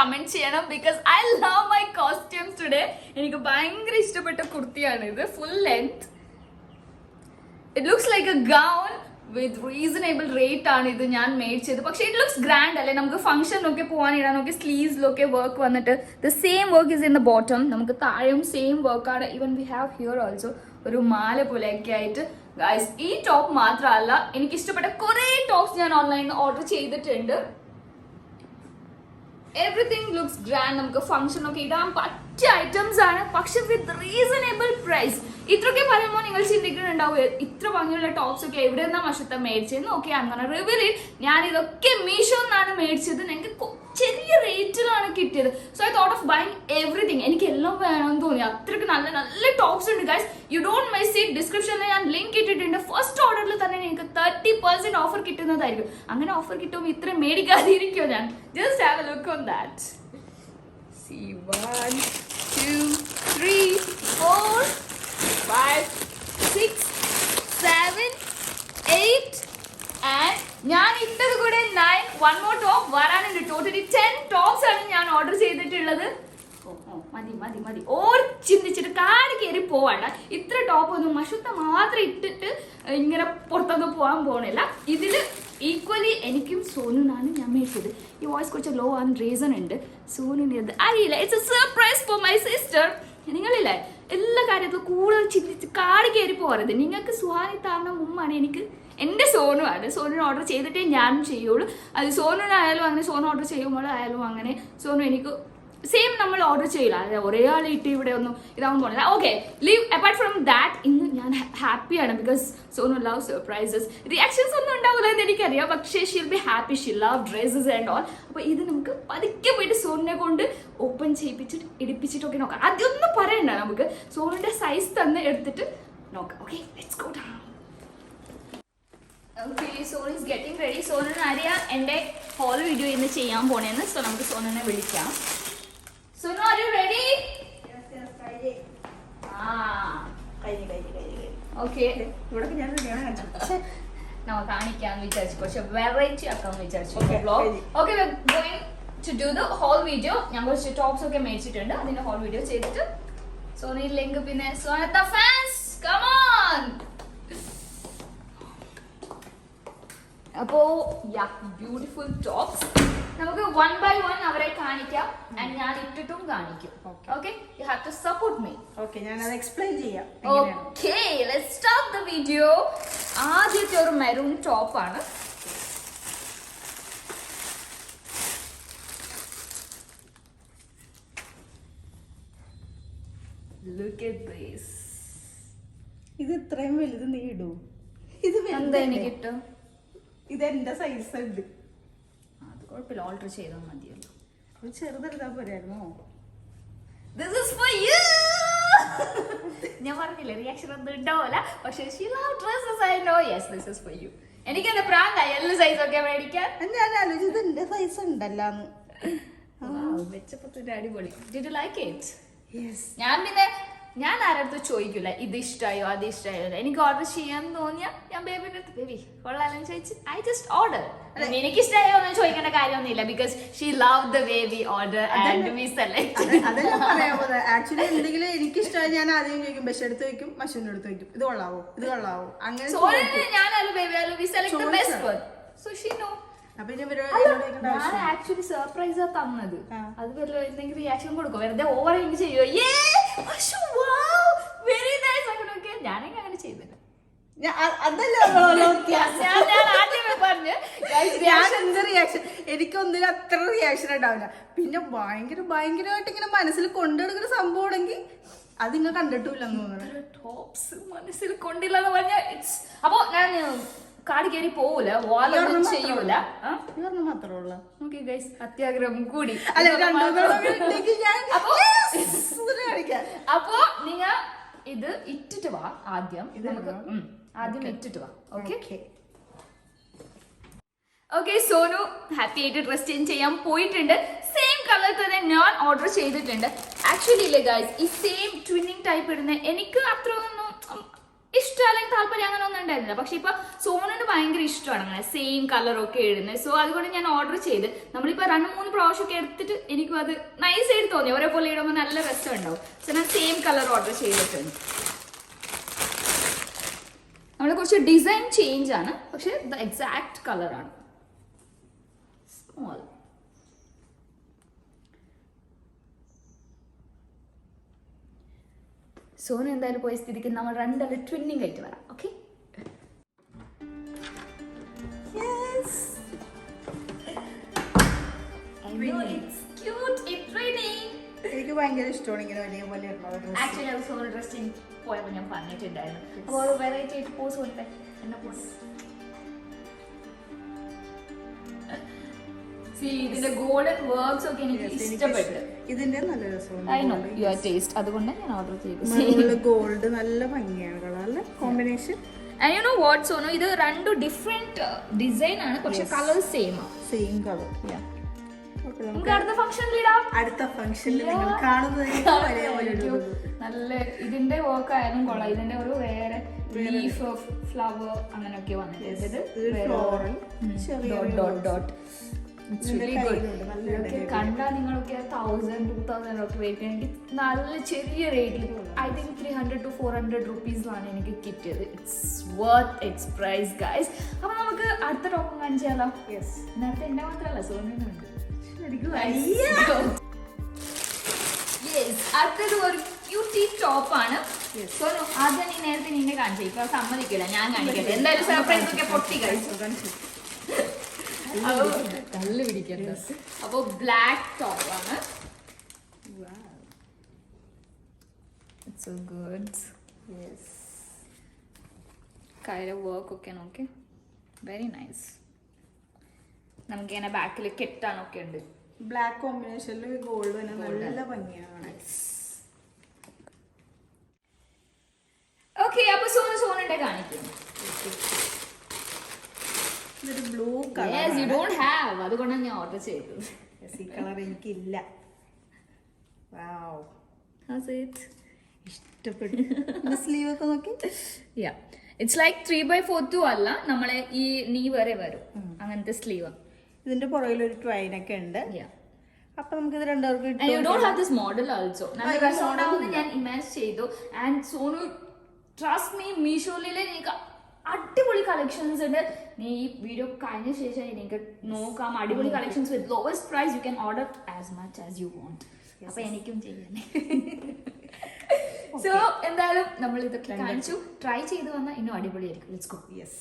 Comment ചെയ്യണം because I love my costumes today. എനിക്ക് ഭയങ്കര ഇഷ്ടപ്പെട്ട കുർത്തിയാണ് ഇത്. Full length, it looks like A gown with reasonable rate ആണ് ഇത് ഞാൻ മേടിച്ചത്. പക്ഷെ ഇറ്റ് ലുക്സ് ഗ്രാൻഡ് അല്ലേ, നമുക്ക് ഫംഗ്ഷനൊക്കെ പോകാൻ ഇടാനൊക്കെ. സ്ലീവ്സിലൊക്കെ വർക്ക് വന്നിട്ട് the same work is in the bottom, നമുക്ക് താഴെയും സെയിം വർക്കാണ്. Even we have here also ഒരു മാല പോലെയൊക്കെ ആയിട്ട്. ഗൈസ്, ഈ ടോപ്പ് മാത്രമല്ല, എനിക്ക് ഇഷ്ടപ്പെട്ട കുറെ ടോപ്സ് ഞാൻ ഓൺലൈനിൽ ഓർഡർ ചെയ്തിട്ടുണ്ട്. എവറിത്തിങ് ലുക്സ് ഗ്രാൻഡ്, നമുക്ക് ഫംഗ്ഷനൊക്കെ ഇടാൻ പറ്റിയ ഐറ്റംസ് ആണ്, പക്ഷെ വിത്ത് റീസണബിൾ പ്രൈസ്. ഇത്രയൊക്കെ പറയുമ്പോൾ നിങ്ങൾ ചിന്തിക്കുന്നുണ്ടാവും ഇത്ര ഭംഗിയുള്ള ടോപ്സ് ഒക്കെ എവിടെ നിന്നാ മഷത്ത മേടിച്ചതെന്ന്. ഓക്കെ, അങ്ങനെ റിവീൽ ഞാൻ ഇതൊക്കെ മീഷോ നിന്നാണ് മേടിച്ചത്. എനിക്ക് ചെറിയ റേറ്റിലാണ് കിട്ടിയത്. So I thought of buying everything. എനിക്ക് എല്ലാം വേണമെന്ന് തോന്നി. അത്രയ്ക്ക് നല്ല നല്ല ടോപ്സ് ഉണ്ട് guys. You don't miss it. ഡിസ്ക്രിപ്ഷനിൽ ഞാൻ ലിങ്ക് ഇട്ടിട്ടുണ്ട്. ഫസ്റ്റ് ഓർഡറിൽ തന്നെ നിങ്ങൾക്ക് 30% ഓഫർ കിട്ടുന്നതായിരിക്കും. അങ്ങനെ ഓഫർ കിട്ടുമ്പോൾ ഇത്രയും മേടിക്കാതിരിക്കുമോ ഞാൻ? Just have A look on that. See, 1, 2, 3, 4, 5, 6, 7, 8 and ഞാൻ ഇട്ടത് കൂടെ 9. വൺ മോർ ടോപ്പ് വരാനുണ്ട്. ടോട്ടലി 10 ടോപ്സ് ആണ് ഞാൻ ഓർഡർ ചെയ്തിട്ടുള്ളത്. മതി മതി മതി, ഓർ ചിന്തിച്ചിട്ട് കാട് കയറി പോവാണ്ട. ഇത്ര ടോപ്പ് ഒന്നും മഷുത്ത മാത്രം ഇട്ടിട്ട് ഇങ്ങനെ പുറത്തൊന്നും പോകാൻ പോകണില്ല. ഇതിൽ ഈക്വലി എനിക്കും സോനുനാണ് ഞാൻ മേടിച്ചത്. ഈ വോയിസ് കുറച്ച് ലോ ആൻഡ് റീസൺ ഉണ്ട്. സോനുവിൻ്റെ അറിയില്ല. It's a surprise for my sister. നിങ്ങളില്ലേ എല്ലാ കാര്യത്തിലും കൂടുതൽ ചിന്തിച്ച് കാട് കയറി പോകരുത്. നിങ്ങൾക്ക് സുഹാനി താറിന് മുമ്പാണ് എനിക്ക് എൻ്റെ സോനുമാണ്. സോനുവിന് ഓർഡർ ചെയ്തിട്ടേ ഞാനും ചെയ്യുള്ളൂ. അത് സോനുവിനായാലും അങ്ങനെ, സോനു ഓർഡർ ചെയ്യുമ്പോഴായാലും അങ്ങനെ. സോനു എനിക്ക് സെയിം നമ്മൾ ഓർഡർ ചെയ്യില്ല, അതായത് ഒരേ ആൾ ഇട്ട് ഇവിടെ ഒന്നും ഇതാവാൻ പോകുന്നില്ല. Okay, leave apart from that. ഇന്ന് ഞാൻ ഹാപ്പിയാണ് because Sonu love surprises. Reactions ഒന്നും ഉണ്ടാവില്ല എന്ന് എനിക്കറിയാം, പക്ഷേ she'll be happy. She love dresses and all. അപ്പോൾ ഇത് നമുക്ക് പതുക്കെ പോയിട്ട് സോനുവിനെ കൊണ്ട് ഓപ്പൺ ചെയ്യിപ്പിച്ചിട്ട് ഇടിപ്പിച്ചിട്ടൊക്കെ നോക്കാം. അതൊന്നും പറയണ്ട, നമുക്ക് സോനുവിൻ്റെ സൈസ് തന്നെ എടുത്തിട്ട് നോക്കാം. Okay, let's go down. Okay, Sonu is getting ready. സോനുവിന് അറിയാം എൻ്റെ ഹോൾ വീഡിയോ ഇന്ന് ചെയ്യാൻ പോണേന്ന്. സോ നമുക്ക് സോനുവിനെ വിളിക്കാം. Sonu, are you ready? Yes, ready. Okay. ഇവിടൊക്കെ ഞാൻ റെഡിയാണ് കാണിച്ചത്. നമുക്ക് കാണിക്കാന്ന് വിചാരിച്ചു, കുറച്ച് വെറൈറ്റി ആക്കാന്ന് വിചാരിച്ചു. Okay, going to do the whole video. ഞാൻ കുറച്ച് ടോപ്സ് ഒക്കെ മേടിച്ചിട്ടുണ്ട്, അതിന്റെ ഹോൾ വീഡിയോ ചെയ്തിട്ട് സോണി ലിങ്ക് പിന്നെ സോനത്ത ഫാൻസ് കം ഓൺ. അപ്പോ യാ, ബ്യൂട്ടിഫുൾ ടോപ്സ്. നമുക്ക് 1 by 1 അവരെ കാണിക്കാം. ആൻഡ് ഞാൻ ഇട്ടിട്ടും കാണിക്കും. Okay, you have to support me. Okay, ഞാൻ അത് എക്സ്പ്ലെയിൻ ചെയ്യാം. Okay, let's start the video. ആദ്യത്തെ ഒരു മെറൂൺ ടോപ്പ് ആണ്. Look at this. ഇത് ഇത്രയും വലുത് നീ ഇടൂ? ഇത് എന്താ എനിക്ക് ഇട്ടോ? ഇത് എന്റെ സൈസ് ഉണ്ട്. അത് കുഴപ്പമില്ല, ഓൾട്ടർ ചെയ്താൽ മതിയല്ലോ. ചെറുതെടുത്താ പോരായിരുന്നോ? This is for you. ഞാൻ പറഞ്ഞില്ലേ റിയാക്ഷൻ ഒന്നും ഉണ്ടാവില്ല, പക്ഷേ she love dresses. I know. Yes, this is for you. എനിക്ക് എന്താ പ്രാന്തായി എല്ലാ സൈസ് ഒക്കെ മേടിക്കാൻ? ഞാൻ ആലോചിച്ചത് എന്റെ സൈസ് ഉണ്ടല്ലാന്ന്. വെച്ചപ്പത്തിന്റെ അടിപൊളി. Did you like it? Yes. ഞാൻ ആരടുത്ത് ചോദിക്കില്ല ഇത് ഇഷ്ടമായോ അത് ഇഷ്ടമായോ. എനിക്ക് ഓർഡർ ചെയ്യാൻ തോന്നിയാ ഞാൻ ബേബിന്റെ അടുത്ത് ബേബി കൊള്ളാലെന്ന് ചോദിച്ചു, ഐ ജസ്റ്റ് ഓർഡർ. എനിക്ക് ഇഷ്ടമായോ എന്ന് ചോദിക്കേണ്ട കാര്യമൊന്നുമില്ല, because she love the way we order and we select. അതെല്ലാം പറയാൻ പോകുന്നത്. ആക്ച്വലി എന്തെങ്കിലും എനിക്ക് ഇഷ്ടമായി ഞാൻ ആദ്യം ചോദിക്കും, ബസ് എടുത്ത് വെക്കും, മഷീൻ്റെ അടുത്ത് വെക്കും, ഇത് കൊള്ളാവോ ഇത് കൊള്ളാവോ അങ്ങനെ. ഞാനാലും ബേബി ആലും we select the best one. So she know. ഞാൻ ആക്ച്വലി സർപ്രൈസാ തന്നത്. അത് വല്ല എന്തെങ്കിലും റിയാക്ഷൻ കൊടുക്കും, വെറുതെ ഓവർ എനിക്ക് ചെയ്യുമോ വെരി നൈസ് അങ്ങനെയൊക്കെ ഞാനെങ്കിൽ അങ്ങനെ ചെയ്തില്ല. എനിക്കൊന്നിനും അത്ര റിയാക്ഷൻ ഉണ്ടാവില്ല. പിന്നെ ഭയങ്കരമായിട്ട് ഇങ്ങനെ മനസ്സിൽ കൊണ്ടെടുക്കുന്ന സംഭവമാണെങ്കിൽ അത് നിങ്ങൾ കണ്ടിട്ടില്ലെന്ന് തോന്നുന്നു. ടോപ്സ് മനസ്സിൽ കൊണ്ടില്ല എന്ന് പറഞ്ഞാൽ അപ്പൊ ഞാൻ കാട് കയറി പോവൂല, വാലൊന്നും ചെയ്യൂല. മാത്രമേ ഉള്ളൂ. ഓക്കെ ഗൈസ്, അത്യാഗ്രഹം കൂടി. അപ്പൊ നിങ്ങ ഇത് ഇട്ടിട്ട് വാ ആദ്യം. നമുക്ക് ആദ്യം ഇട്ടിട്ട് വാ. Okay okay. സോനു ഹാപ്പി ആയിട്ട് ഡ്രസ് ചേഞ്ച് ചെയ്യാൻ പോയിട്ടുണ്ട്. സെയിം കളർ തന്നെ ഞാൻ ഓർഡർ ചെയ്തിട്ടുണ്ട്. ആക്ച്വലി ഇല്ലേ ഗൈസ്, ഈ സെയിം ട്വിന്നിങ് ടൈപ്പ് ഇടുന്ന എനിക്ക് അത്ര ഒന്നും ഇഷ്ടം അല്ലെങ്കിൽ താല്പര്യം അങ്ങനെ ഒന്നും ഉണ്ടായിരുന്നില്ല. പക്ഷെ ഇപ്പൊ സോനുന് ഭയങ്കര ഇഷ്ടമാണ് അങ്ങനെ സെയിം കളറൊക്കെ ഇടുന്നത്. സോ അതുകൊണ്ട് ഞാൻ ഓർഡർ ചെയ്ത് നമ്മളിപ്പോ 2-3 പ്രാവശ്യമൊക്കെ എടുത്തിട്ട് എനിക്കും അത് നൈസ് ആയിട്ട് തോന്നി. ഒരേപോലെ ഇടുമ്പോൾ നല്ല രസം ഉണ്ടാവും. സോ ഞാൻ സെയിം കളർ ഓർഡർ ചെയ്തിട്ടുണ്ട്. നമ്മളെ കുറച്ച് ഡിസൈൻ ചേഞ്ച് ആണ്, പക്ഷെ ദ എക്സാക്ട് കളറാണ്. സ്മോൾ സോനു എന്തായാലും പോയ സ്ഥിതിക്ക് നമ്മൾ രണ്ടാളും ട്വിന്നിങ് ആയിട്ട് വരാം. ഓക്കെ എനിക്ക് ഭയങ്കര ഇഷ്ടമാണ് ഇങ്ങനെ വലിയ പോലെ ആക്ച്വലി അത് സോനു ഡ്രസ് പോയപ്പോൾ ഞാൻ പറഞ്ഞിട്ടുണ്ടായിരുന്നു. അപ്പോൾ വെറൈറ്റി ആയിട്ട് പോസ് കൊടുത്തേ. എന്നെ പോസ് ഇതിന്റെ ഗോൾഡൻ വർക്ക്സ് ഒക്കെ എനിക്ക് ഇഷ്ടപ്പെട്ടു. ഇതിന്റെ നല്ല രസമാണ്. ഐ നോ യുവർ ടേസ്റ്റ്, അതുകൊണ്ട് ഞാൻ ഓർഡർ ചെയ്തു. ഗോൾഡ് നല്ല ഭംഗിയാണ് കളറില് combination. And you know what Sonu, ഇത് രണ്ടും ഡിഫറെന്റ് ഡിസൈൻ ആണ്, പക്ഷെ കളർ സെയിം ആണ്. Same colour. നമുക്ക് അടുത്ത ഫംഗ്ഷനിൽ ഇടാം. അടുത്ത ഫംഗ്ഷനിൽ നിങ്ങൾ കാണുന്നത് നല്ല ഇതിന്റെ വർക്ക് ആയാലും കൊള്ളാം. ഇതിന്റെ ഒരു വേറെ ലീഫ് ഫ്ലവർ അങ്ങനെയൊക്കെ വന്നിട്ടുണ്ട്. കണ്ടാ നിങ്ങളൊക്കെ 1000-2000 ഒക്കെ റേറ്റ്, എനിക്ക് നല്ല ചെറിയ റേറ്റിൽ ഐ തിങ്ക് 300 to 400 rupees-ലാണ് എനിക്ക് കിട്ടിയത്. It's worth its price guys. അപ്പൊ നമുക്ക് അടുത്ത ടോപ്പ് കാണിച്ചാലോ? നേരത്തെ എന്റെ മാത്രമല്ല സോനുണ്ട്. അടുത്തത് ഒരു ക്യൂട്ടി ടോപ്പ് ആണ്. സോനു ആദ്യം നീ നേരത്തെ നിന്നെ കാണിച്ചു, ഇപ്പൊ സമ്മതിക്കില്ല, ഞാൻ കാണിക്കട്ടെ. എന്തായാലും സർപ്രൈസ് ഒക്കെ പൊട്ടി കഴിച്ചു. അപ്പൊ ബ്ലാക്ക് ടോപ്പ് ആണ്. കയ്യിലെ വർക്ക് ഒക്കെ നോക്കി വെരി നൈസ്. നമുക്ക് ഇങ്ങനെ ബാക്കിൽ കെട്ടാനൊക്കെ ഉണ്ട്. ബ്ലാക്ക് കോമ്പിനേഷനിൽ ഗോൾഡ് നല്ല ഭംഗിയാണ്. ഓക്കെ അപ്പൊ സോനുണ്ടെ കാണിക്കും. ബ്ലൂ യു ഡോണ്ട് ഹാവ്, അതുകൊണ്ടാണ് ഞാൻ ഓർഡർ ചെയ്തത്. ഈ കളർ എനിക്കില്ല. ഇഷ്ടപ്പെട്ടു. സ്ലീവ് ഒക്കെ നോക്കി. ഇറ്റ്സ് ലൈക്ക് 3/4 അല്ല, നമ്മളെ ഈ നീ വരെ വരും അങ്ങനത്തെ സ്ലീവ്. ഇതിന്റെ പുറകിൽ ഒരു ട്വൈൻ ഒക്കെ ഉണ്ട്. അപ്പൊ നമുക്ക് ഇത് രണ്ടുപേർക്കും you don't have this model also. നല്ല രസമുണ്ടാവുമെന്ന് ഞാൻ ഇമാജിൻ ചെയ്തു. ആൻഡ് സോനു ട്രസ്റ്റ് മീ, മീഷോയിലെ എനിക്ക് അടിപൊളി കളക്ഷൻസ് ഉണ്ട്. നീ ഈ വീഡിയോ കഴിഞ്ഞ ശേഷം എനിക്ക് നോക്കാം. അടിപൊളി collections with lowest price. You can order as much as you want. അപ്പൊ എനിക്കും ചെയ്യാനേ. സോ എന്തായാലും നമ്മൾ ഇതൊക്കെ കാണിച്ചു. ട്രൈ ചെയ്ത് വന്നാൽ ഇന്നും അടിപൊളിയായിരിക്കും. Let's go. Yes.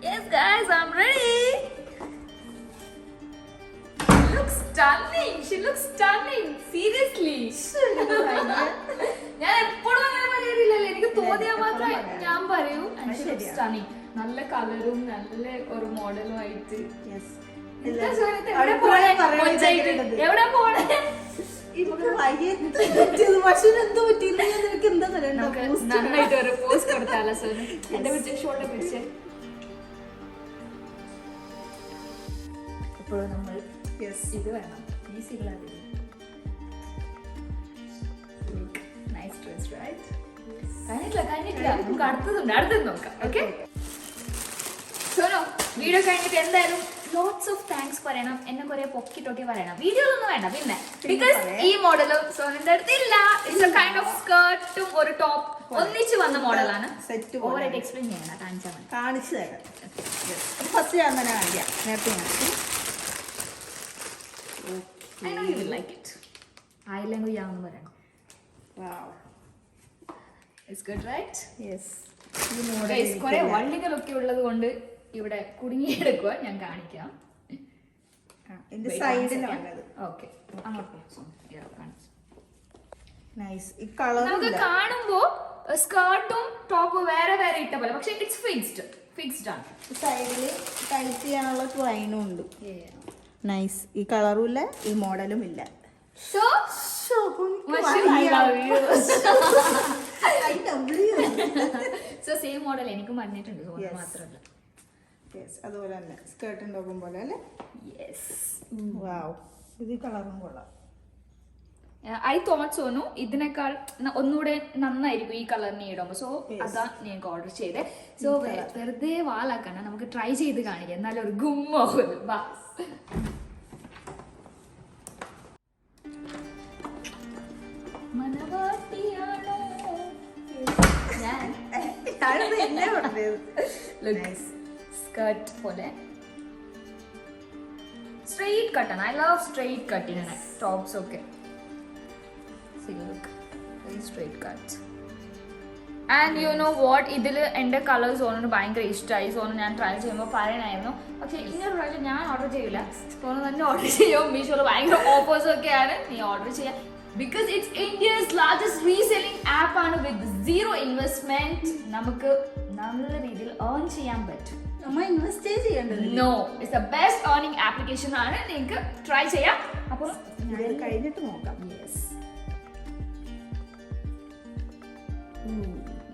Yes guys, I'm ready. She looks stunning. She looks stunning. Seriously. ഞാൻ എപ്പോഴും അങ്ങനെ പറയാറില്ലല്ലോ. എനിക്ക് തോന്നിയാൽ മാത്രമേ ഞാൻ പറയൂ. And she looks stunning. നല്ല കളറും നല്ല ഒരു മോഡലും ആയിട്ട്. എവിടെ പോണേ? നന്നായിട്ട് ഒരു പോസ് കൊടുത്താലോ സോനു? എന്റെ പിടിച്ച ഷോൾഡർ പിടിച്ച് എപ്പോഴും നമ്മൾ ഇത് വേണം. ഈസികളാണ്. Nice dress right. കഴിഞ്ഞിട്ടില്ല. നമുക്ക് അടുത്തത് നോക്കാം. ഓക്കെ സോനു, വീഡിയോ കഴിഞ്ഞിട്ട് എന്തായാലും ലോട്ട്സ് ഓഫ് താങ്ക്സ് പറയണം. എന്നെ കുറെ പൊക്കിട്ടൊക്കെ പറയണം. വീഡിയോയിലൊന്നും വേണ്ട പിന്നെ, ബിക്കോസ് ഈ മോഡലും സോനുന്റെ അടുത്തില്ല. ഇറ്റ്സ് എ കൈൻഡ് ഓഫ് സ്കേർട്ടും ഒരു ടോപ്പ് ഒന്നിച്ച് വന്ന മോഡലാണ്. ഓവറായിട്ട് എക്സ്പ്ലെയിൻ ചെയ്യണ്ട, കാണിച്ചു തരാം. ഫസ്റ്റ് ഞാൻ തന്നെ കാണിക്കാം. നേരത്തെ I know you will like it. ആയില്ലെങ്കിൽ ഞാൻ ഒന്ന് പറയണം. Wow. It's good, right? Yes. കുറെ വള്ളികളൊക്കെ ഉള്ളത് കൊണ്ട് ഇവിടെ കുടുങ്ങിയെടുക്കുക. ഞാൻ കാണിക്കാം. ഇതിന്റെ സൈഡിലാണത്. ഓക്കെ. നൈസ്. ഈ കളർ നമുക്ക് കാണുമ്പോ സ്കേർട്ടും ടോപ്പും വേറെ വേറെ ഇട്ട പോലെ, പക്ഷെ ഇറ്റ്സ് ഫിക്സ്ഡ് ആണ്. സൈഡിൽ ടൈറ്റ് ചെയ്യാനുള്ള ട്വൈനും ഉണ്ട്. നൈസ്. ഈ കളറും ഇല്ല, ഈ മോഡലും ഇല്ല. So, I love you. So same model എനിക്കും പറഞ്ഞിട്ടുണ്ട്, സോണ മാത്രമല്ല. യെസ്, അതുപോലെ തന്നെ സ്കേർട്ടിൻ്റെ ഒപ്പം പോലെ അല്ലേ? യെസ്. വാവ്, ഇത് കളറും കൊള്ളാം. ഐ തോട്ട് സോനു ഇതിനേക്കാൾ ഒന്നുകൂടെ നന്നായിരിക്കും ഈ കളറിന് ഇടുമ്പോൾ. സോ അതാ ഞങ്ങൾക്ക് ഓർഡർ ചെയ്തേ. സോ വെറുതെ വാലാക്കണം, നമുക്ക് ട്രൈ ചെയ്ത് കാണിക്കാം, എന്നാലും ഒരു ഗുമ്മാവും. വാ. മനവാട്ടിയാണോ ഞാൻ? സ്കർട്ട് പോലെ സ്ട്രെയിറ്റ് കട്ടാണ്. ഐ ലവ് സ്ട്രെയിറ്റ് കട്ടിനാണ് ടോപ്സ് ഒക്കെ. Straight cut. And you know what, ഇതിൽ എൻ്റെ കളർ സോണിന് ഭയങ്കര ഇഷ്ടമായി. സോണ് ഞാൻ ട്രൈ ചെയ്യുമ്പോൾ പറയണമായിരുന്നു, പക്ഷെ ഇങ്ങനൊരു പ്രാവശ്യം ഞാൻ ഓർഡർ ചെയ്യില്ല, സോണ് തന്നെ ഓർഡർ ചെയ്യും. മീഷോയിൽ ഭയങ്കര ഓഫേഴ്സ് ഒക്കെയാണ്, നീ ഓർഡർ ചെയ്യാം. Because it's India's largest reselling app ആണ്. വിത്ത് സീറോ ഇൻവെസ്റ്റ്മെന്റ് നമുക്ക് നല്ല രീതിയിൽ ഏൺ ചെയ്യാൻ പറ്റും. No, it's the best earning application ആണ്. നിങ്ങൾക്ക് ട്രൈ ചെയ്യാം. അപ്പോൾ കഴിഞ്ഞിട്ട് നോക്കാം. Yes,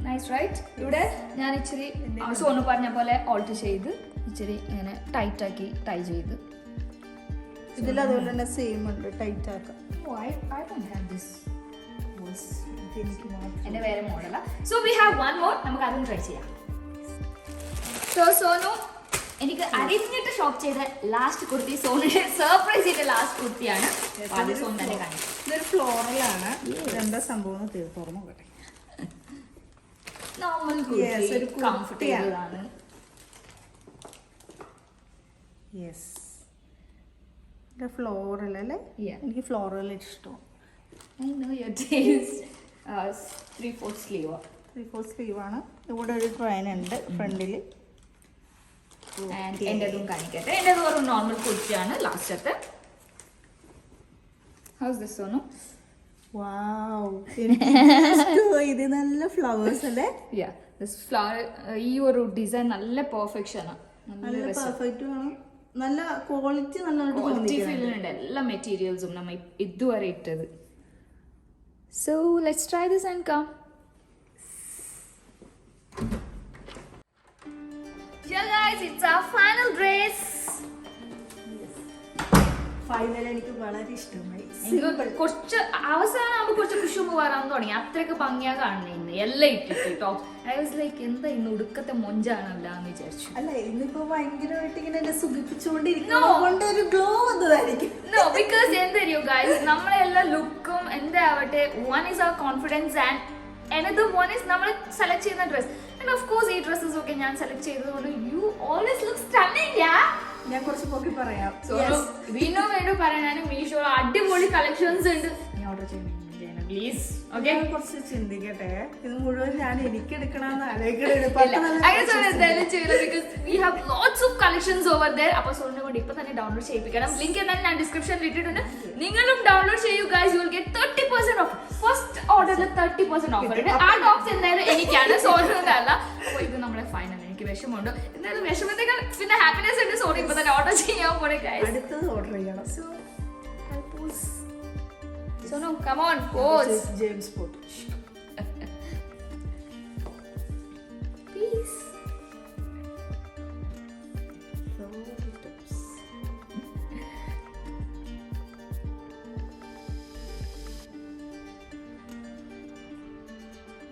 nice right. ഇവിടെ ഞാൻ ഇച്ചിരി സോനു പറഞ്ഞ പോലെ ഓൾട്ടർ ചെയ്ത് ഇച്ചിരി ഇങ്ങനെ ടൈറ്റ് ആക്കി ടൈ ചെയ്ത്. ഇതിൽ അതുപോലെ തന്നെ സെയിം ഉണ്ട്, ടൈറ്റ് ആക്കാം. എന്റെ വേറെ മോഡലാ. So we have one more, നമുക്ക് അതും ട്രൈ ചെയ്യാം. സോ സോനു എനിക്ക് അറിഞ്ഞിട്ട് ഷോപ്പ് ചെയ്ത ലാസ്റ്റ് കുർത്തി, സോണിന്റെ സർപ്രൈസ് ചെയ്ത ലാസ്റ്റ് കുർത്തിയാണ്. സോൺ തന്നെ കാണിക്കും. ഇതൊരു ഫ്ലോറലാണ്. എന്താ സംഭവം തുറന്നു നോക്കട്ടെ. നോർമൽ കുർത്തി, കംഫർട്ടബിൾ ആണ്. യെസ്, ഇത് ഫ്ലോറൽ അല്ലേ? എനിക്ക് ഫ്ലോറൽ ഇഷ്ടമാണ്. I know your taste. 3/4 sleeve. 3/4 sleeve ആണ്. ഇവിടെ ഒരു ട്രെയിൻ ഉണ്ട് ഫ്രണ്ടിൽ. ആൻഡ് എന്റേതും കാണിക്കട്ടെ. എന്റേത് ഒരു നോർമൽ കുർത്തിയാണ് ലാസ്റ്റത്തെ. House this Sonu? വാവ്, ഇത് നല്ല ഫ്ലവേഴ്സ് അല്ലേ? യാ, ദിസ് ഫ്ലവർ, ഈ ഒരു ഡിസൈൻ നല്ല പെർഫെക്ഷൻ ആണ്. നല്ല പെർഫെക്റ്റ് ആണ്. നല്ല ക്വാളിറ്റി, നല്ല ക്വാളിറ്റി ഫീൽ ഉണ്ട് എല്ലാ മെറ്റീരിയൽസും നമ്മൾ ഇതുവരെ ഇട്ടത്. So let's try this and come. Yeah guys, it's our final dress. Final എനിക്ക് വളരെ ഇഷ്ടമായി. കുറച്ച് അവസാനമാകുമ്പോൾ കുറച്ച് കുശുമ്പ് വരാൻ തുടങ്ങി. അത്രയൊക്കെ ഭംഗിയാ കാണുന്നു എല്ലാം ഇട്ടിട്ട് ടോപ്പ്. ഐ വാസ് ലൈക്ക് എന്താ ഇന്ന് ഉടുക്കത്തെ മൊഞ്ചാണല്ലോ എന്ന് വിചാരിച്ചു. അല്ല, ഇന്നിപ്പോ ഭയങ്കരമായിട്ട് ഇങ്ങനെ എന്നെ സുഖിപ്പിച്ചുകൊണ്ടിരിക്കും, ഒരു ഗ്ലോ വന്നതായിരിക്കും. No, because എന്തറിയോ ഗൈസ്, നമ്മളെ എല്ലാ ലുക്കും എന്താവട്ടെ, one is our confidence and another one is നമ്മൾ സെലക്ട് ചെയ്യുന്ന ഡ്രസ്. And of course ഈ ഡ്രസ്സസ് ഒക്കെ ഞാൻ സെലക്ട് ചെയ്തതുകൊണ്ട് you always look stunning, yeah. ഞാൻ കുറച്ച് പോക്കി പറയാം. വീണ്ടും വീണ്ടും പറയാനാണ് മീഷോ അടിപൊളി കളക്ഷൻസ് ഉണ്ട്. നീ ഓർഡർ ചെയ്യണം പ്ലീസ്. ഓക്കെ, കുറച്ച് ചിന്തിക്കട്ടെ. ഇത് മുഴുവൻ ഞാൻ എനിക്ക് എടുക്കണമെന്ന് അപ്പൊ സോണിനെ കൊണ്ട് ഇപ്പൊ തന്നെ ഡൗൺലോഡ് ചെയ്യിപ്പിക്കണം. ലിങ്ക് എന്തായാലും ഞാൻ ഡിസ്ക്രിപ്ഷനിൽ ഇട്ടിട്ടുണ്ട്. നിങ്ങളും ഡൗൺലോഡ് ചെയ്യൂ guys. You will get 30% of. First ഓർഡറിൽ 30% ഓഫർ ഉണ്ട്. ആ ടോപ്സ് എന്തായാലും എനിക്കാണ്, സോണിന്റെ അല്ല. അപ്പൊ ഇത് നമ്മളെ ഫൈനൽ. എനിക്ക് വിഷമമുണ്ട്, എന്തായാലും വിഷമത്തേക്കാൾ പിന്നെ ഹാപ്പിനെസ് ഉണ്ട്. സോണി ഇപ്പൊ തന്നെ ഓർഡർ ചെയ്യാൻ പോണേ ഗൈസ്. അടുത്തത് ഓർഡർ ചെയ്യണം. So no, come on, pose. James Bond. Peace.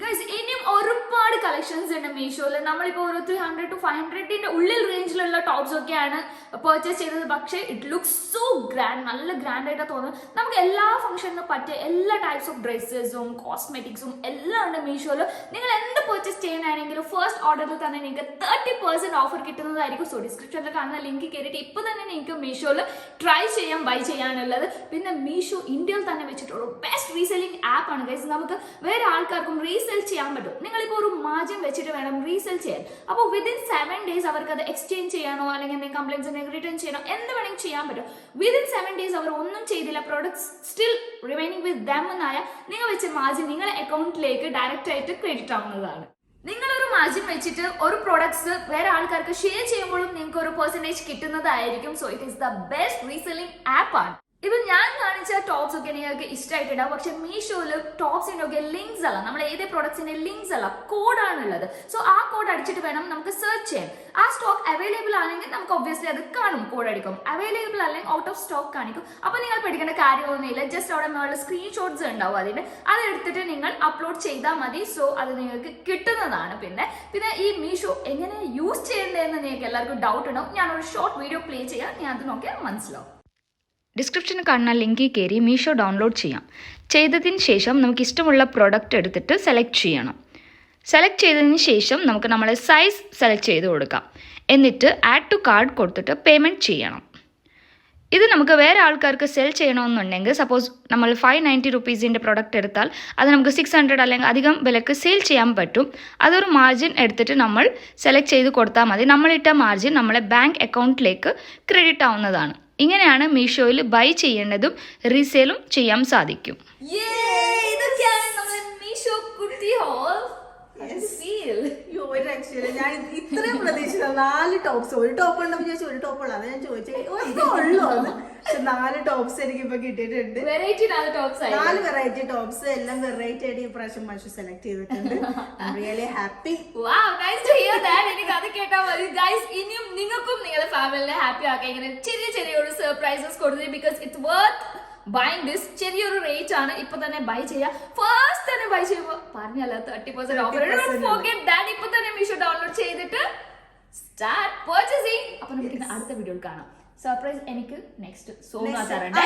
Guys, ഇനിയും ഒരുപാട് കളക്ഷൻസ് ഉണ്ട് മീഷോയിൽ. നമ്മളിപ്പോൾ ഒരു 300 to 500 ഉള്ളിൽ റേഞ്ചിലുള്ള ടോപ്സ് ഒക്കെയാണ് പർച്ചേസ് ചെയ്തത്. പക്ഷേ ഇറ്റ് ലുക്സ് സോ ഗ്രാൻഡ്, നല്ല ഗ്രാൻഡ് ആയിട്ടാണ് തോന്നുന്നത്. നമുക്ക് എല്ലാ ഫംഗ്ഷനും പറ്റിയ എല്ലാ ടൈപ്സ് ഓഫ് ഡ്രസ്സസും കോസ്മെറ്റിക്സും എല്ലാം ഉണ്ട് മീഷോയിൽ. നിങ്ങൾ എന്ത് പർച്ചേസ് ചെയ്യാനാണെങ്കിലും ഫസ്റ്റ് ഓർഡറിൽ തന്നെ നിങ്ങൾക്ക് 30% ഓഫർ കിട്ടുന്നതായിരിക്കും. സോ ഡിസ്ക്രിപ്ഷനിൽ കാണുന്ന ലിങ്ക് കയറിയിട്ട് ഇപ്പോൾ തന്നെ നിങ്ങൾക്ക് മീഷോയിൽ ട്രൈ ചെയ്യാം, ബൈ ചെയ്യാനുള്ളത്. പിന്നെ മീഷോ ഇന്ത്യയിൽ തന്നെ വെച്ചിട്ടുള്ള ബെസ്റ്റ് റീസെല്ലിംഗ് ആപ്പ് ആണ് ഗൈസ്. നമുക്ക് വേറെ ആൾക്കാർക്കും റീസെൽ ചെയ്യാൻ പറ്റും. നിങ്ങളിപ്പോൾ ഒരു മാർജിൻ വെച്ചിട്ട് വേണം റീസെൽ ചെയ്യാൻ. അപ്പോൾ വിതിൻ 7 days അവർക്ക് അത് എക്സ്ചേഞ്ച് ചെയ്യാനോ അല്ലെങ്കിൽ എന്തെങ്കിലും കംപ്ലൈൻസ് ഉണ്ടെങ്കിൽ റിട്ടേൺ ചെയ്യാനോ എന്ത് വേണമെങ്കിൽ ചെയ്യാൻ പറ്റും. വിതിൻ 7 days അവർ ഒന്നും ചെയ്തില്ല, പ്രോഡക്ട്സ് സ്റ്റിൽ റിമൈനിങ് വിത്ത് ദം എന്നായ നിങ്ങൾ വെച്ച മാർജിൻ നിങ്ങളുടെ അക്കൗണ്ടിലേക്ക് ഡയറക്റ്റ് ആയിട്ട് ക്രെഡിറ്റ് ആവുന്നതാണ്. നിങ്ങളൊരു മാർജിൻ വെച്ചിട്ട് ഒരു പ്രോഡക്ട്സ് വേറെ ആൾക്കാർക്ക് ഷെയർ ചെയ്യുമ്പോഴും നിങ്ങൾക്ക് ഒരു പെർസെൻറ്റേജ് കിട്ടുന്നതായിരിക്കും. So it is the best reselling app ആണ്. ഇപ്പൊ ഞാൻ കാണിച്ച ടോപ്സ് ഒക്കെ നിങ്ങൾക്ക് ഇഷ്ടമായിട്ടുണ്ടാവും. പക്ഷെ മീഷോയില് ടോപ്സിന്റെ ഒക്കെ ലിങ്ക്സ് അല്ല, നമ്മൾ ഏത് പ്രോഡക്ട്സിന്റെ ലിങ്ക്സ് അല്ല, കോഡാണുള്ളത്. സോ ആ കോഡ് അടിച്ചിട്ട് വേണം നമുക്ക് സെർച്ച് ചെയ്യാൻ. ആ സ്റ്റോക്ക് അവൈലബിൾ ആണെങ്കിൽ നമുക്ക് ഒബ്വിയസ്ലി അത് കാണും, കോഡ് അടിക്കും. അവൈലബിൾ അല്ലെങ്കിൽ ഔട്ട് ഓഫ് സ്റ്റോക്ക് കാണിക്കും. അപ്പൊ നിങ്ങൾ പഠിക്കേണ്ട കാര്യമൊന്നുമില്ല. ജസ്റ്റ് അവിടെ മുകളിൽ സ്ക്രീൻഷോട്ട്സ് ഉണ്ടാവും അതിന്റെ, അത് എടുത്തിട്ട് നിങ്ങൾ അപ്ലോഡ് ചെയ്താൽ മതി. സോ അത് നിങ്ങൾക്ക് കിട്ടുന്നതാണ്. പിന്നെ ഈ മീഷോ എങ്ങനെ യൂസ് ചെയ്യേണ്ടതെന്ന് നിങ്ങൾക്ക് എല്ലാവർക്കും ഡൗട്ട് ഉണ്ടാവും. ഞാനൊരു ഷോർട്ട് വീഡിയോ പ്ലേ ചെയ്യാം, ഞാൻ അത് നോക്കിയാൽ മനസ്സിലാവും. ഡിസ്ക്രിപ്ഷനിൽ കാണുന്ന ലിങ്കിൽ കയറി മീഷോ ഡൗൺലോഡ് ചെയ്യാം. ചെയ്തതിന് ശേഷം നമുക്ക് ഇഷ്ടമുള്ള പ്രോഡക്റ്റ് എടുത്തിട്ട് സെലക്ട് ചെയ്യണം. സെലക്ട് ചെയ്തതിന് ശേഷം നമുക്ക് നമ്മളെ സൈസ് സെലക്ട് ചെയ്ത് കൊടുക്കാം. എന്നിട്ട് ആഡ് ടു കാർഡ് കൊടുത്തിട്ട് പേയ്മെൻറ്റ് ചെയ്യണം. ഇത് നമുക്ക് വേറെ ആൾക്കാർക്ക് സെൽ ചെയ്യണമെന്നുണ്ടെങ്കിൽ, സപ്പോസ് നമ്മൾ 590 റുപ്പീസിൻ്റെ പ്രൊഡക്റ്റ് എടുത്താൽ അത് നമുക്ക് 600 അല്ലെങ്കിൽ അധികം വിലക്ക് സെയിൽ ചെയ്യാൻ പറ്റും. അതൊരു മാർജിൻ എടുത്തിട്ട് നമ്മൾ സെലക്ട് ചെയ്ത് കൊടുത്താൽ മതി. നമ്മളിട്ട മാർജിൻ നമ്മളെ ബാങ്ക് അക്കൗണ്ടിലേക്ക് ക്രെഡിറ്റ് ആവുന്നതാണ്. ഇങ്ങനെയാണ് മീഷോയിൽ ബൈ ചെയ്യേണ്ടതും റീസെയിലും ചെയ്യാൻ സാധിക്കും. ഒരു രക്ഷയില്ല. ഞാൻ ഇത്രയും പ്രതീക്ഷിച്ചില്ല. 4 ടോപ്സ്, ഒരു ടോപ്പ് ഉണ്ടെന്ന് വിചാരിച്ചു, ഒരു ടോപ്പ് ഉള്ളു. അത് ഞാൻ ചോദിച്ചത് ഇതുള്ളൂ. പക്ഷെ 4 ടോപ്സ് എനിക്ക് ഇപ്പൊ കിട്ടിയിട്ടുണ്ട്. 4 വെറൈറ്റി ടോപ്സ്, എല്ലാം വെറൈറ്റി ആയിട്ട് ഈ പ്രാവശ്യം മഷു സെലക്ട് ചെയ്തിട്ടുണ്ട്. Really happy. എനിക്ക് അത് കേട്ടാൽ മതി ഗൈസ്. ഇനിയും നിങ്ങൾക്കും നിങ്ങളുടെ ഫാമിലിനെ ഹാപ്പി ആക്കാൻ ഇങ്ങനെ ചെറിയ ചെറിയൊരു സർപ്രൈസസ് കൊടുത്തത്. Because it's worth buying this. ചെറിയൊരു റേറ്റ് ആണ്. ഇപ്പൊ തന്നെ ബൈ ചെയ്യാം. ഫസ്റ്റ് തന്നെ ബൈ ചെയ്യുമ്പോൾ പറഞ്ഞല്ല 30% ഓഫർ. ഇപ്പൊ തന്നെ മീഷോ ഡൗൺലോഡ് ചെയ്തിട്ട് സ്റ്റാർട്ട് പർച്ചേസിംഗ്. അപ്പൊ നമുക്ക് അടുത്ത വീഡിയോയിൽ കാണാം. സർപ്രൈസ് എനിക്ക് നെക്സ്റ്റ് സോങ് തരണ്ടേ.